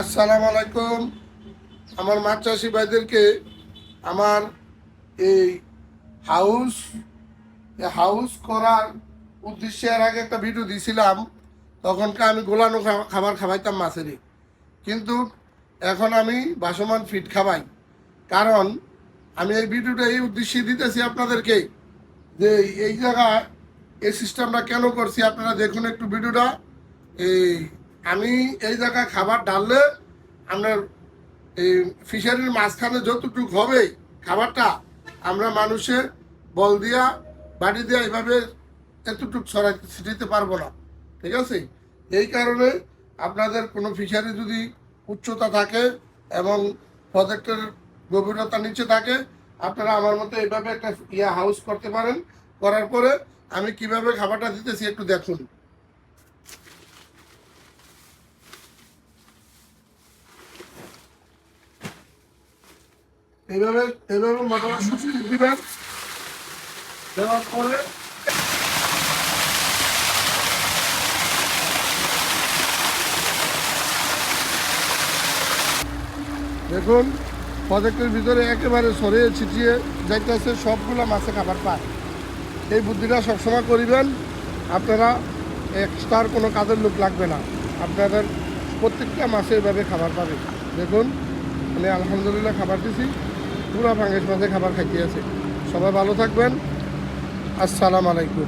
আসসালামু আলাইকুম। আমার মাছ চাষি ভাইদেরকে আমার এই হাউস হাউস করার উদ্দেশ্যে এর আগে একটা ভিডিও দিয়েছিলাম। তখনকার আমি গোলানো খাবার খাওয়াইতাম মাছেরই, কিন্তু এখন আমি বাসমান ফিড খাওয়াই। কারণ আমি এই ভিডিওটা এই উদ্দেশ্যে দিতেছি আপনাদেরকে, যে এই জায়গায় এই সিস্টেমটা কেন করছি আপনারা দেখুন একটু ভিডিওটা। এই আমি এই জায়গায় খাবার ডাললে আপনার এই ফিশারির মাঝখানে যতটুকু হবে খাবারটা, আমরা মানুষের বল দিয়া বাড়ি দিয়া এইভাবে এতটুকু ছড়াই ছিটাইতে পারবো না। ঠিক আছে? এই কারণে আপনাদের কোনো ফিশারি যদি উচ্চতা থাকে এবং প্রজেক্টের গভীরতা নিচে থাকে, আপনারা আমার মতো এইভাবে একটা হাউস করতে পারেন। করার পরে আমি কিভাবে খাবারটা দিতেছি একটু দেখুন। এইভাবে এইভাবে মোটামুটি দিবেন। দেওয়ার পরে দেখুন প্রজেক্টের ভিতরে একেবারে সরিয়ে ছিটিয়ে যাইতেছে, সবগুলো মাছে খাবার পায়। এই বুদ্ধিটা সবসময় করিবেন, আপনারা এক্সট্রার কোনো কাজের লোক লাগবে না, আপনাদের প্রত্যেকটা মাছে এভাবে খাবার পাবে। দেখুন মানে আলহামদুলিল্লাহ খাবার দিছি, পুরা ভাঙেশ মাঝে খাবার খাইতে আছে। সবাই ভালো থাকবেন। আসসালামু আলাইকুম।